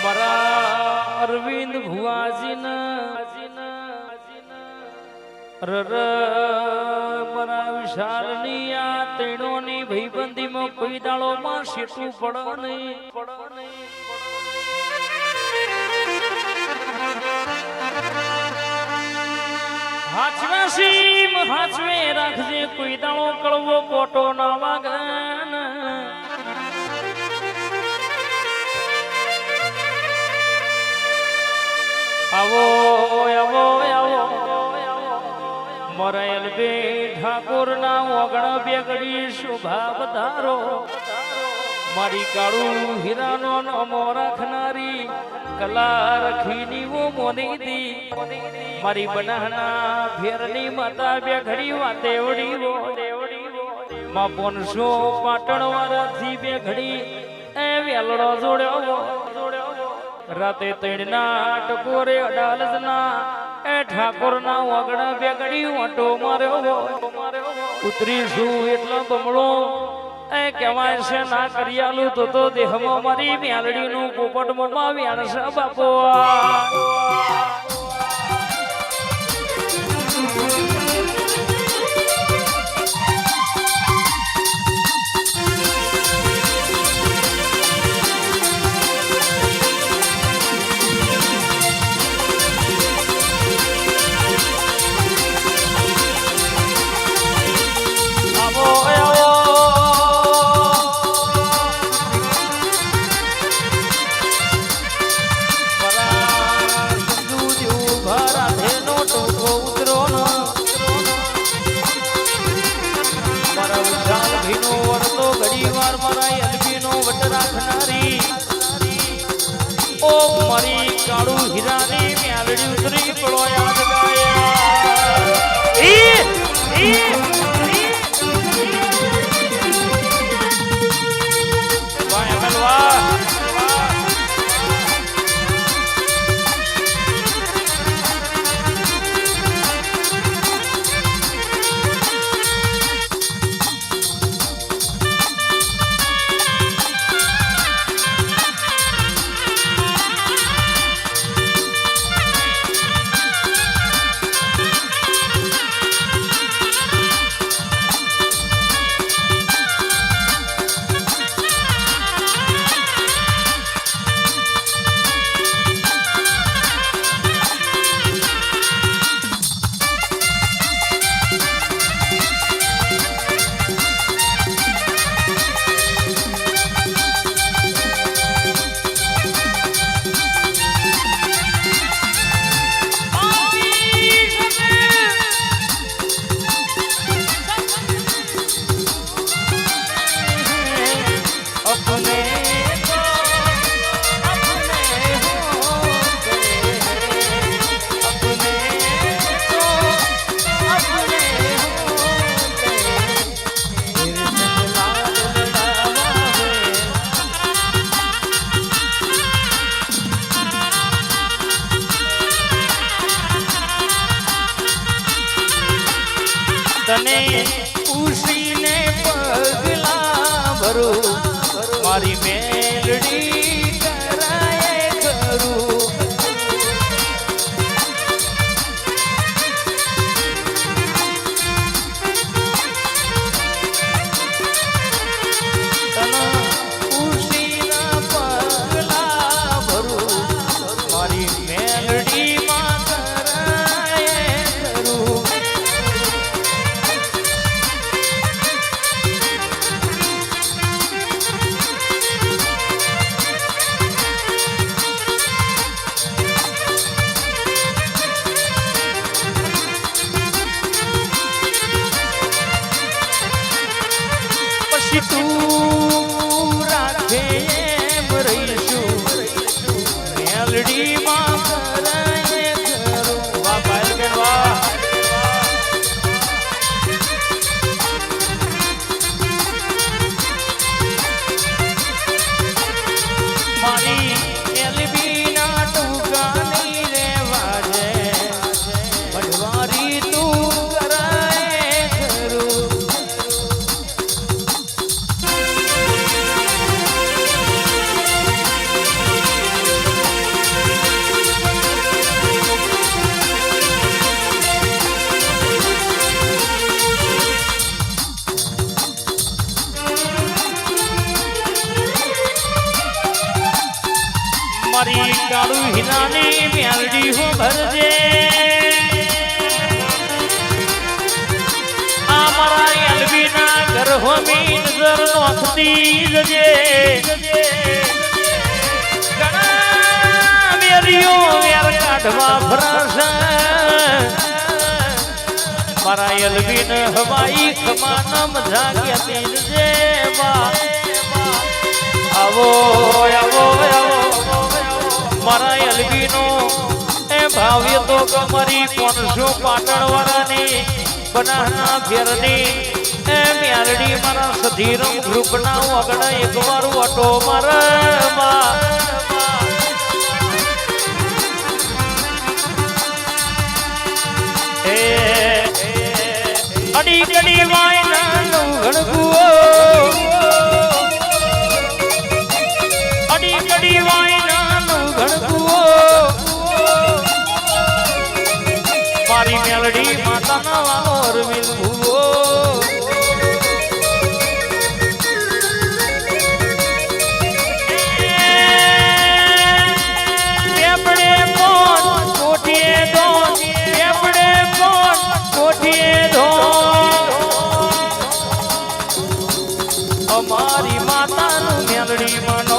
મારા અરવિંદ ભુવાજીના મારા વિશાલની આ તેણોની ભાઈબંધીમાં કોઈ દાળોમાં શેઠું પડો નહીં. હાચવે રાખજે કોઈ દાળો કળવો કોટો ના વાગે. આવો આવો આવો મરેલ બે ઠાકોર ના ઓગણ બેગડી શોભા વધારો. મારી કાળું હીરાનો નમો રાખનારી કલા રખીની વો મોની દી. મારી બનાના ફેરની માતા બેઘડી વાતેવડી વો માં 500 પાટણ વાળાથી બેઘડી એ વેલડો જોડ્યો. રાતે 3 ના ટકોરે અડાલજના એ ઠાકોર ના ઓગણ બેગડી ઓટો માર્યો. ઉતરીશું એટલો બમણો એ કહેવાય છે ના કરિયાલું તો દેહમાં મારી મેલડી નું પોપટ મોમાં વ્યાણશે બાપો. મારી કાળું હીરાની મેલડી ઉતરી પડો યાદ તને ઉસીને પગલા ભરું મારી મેલડી કરાય કરું. તને ઉસીના પગલા ભરું મારી મેલડી તું રાખે એમ રહીશું મેલડી માં કરાય કરું. વાહ ભાઈ બેન વાહ. મારી એલબી ના ટૂંકા નહીં રેવા છે ભડવારી તું કરાય કરું. મારી કાળુ હિનાની મેલડી હું ભરજે આ મારા એલબી ના ઘર હોમી નજર નોખતી જજે ઘણા મેરીઓ વેર કાઢવા ફરાશે મારા એલબી ને હવાઈ ખમાના મજા કેતી જજે આવો આવો આવો મારા એલબી નો એ ભાવ્ય તો કમરી 500 પાટણ વાળાની બનાના ફેરની એ મ્યાલડી મારા સધીરમ ગ્રુપ ના વગડા એકવાર ઓટો મારવા એ અડી કડી વાયના નું ગણગુઓ અડી કડી વાયના નું ગણગુઓ મારી મેલડી માતાના વાલો અરવિંદ ભૂવો પેપડે કોણ કોઠીએ દોન પેપડે કોણ કોઠીએ દોન અમારી માતાનું મેલડી માનો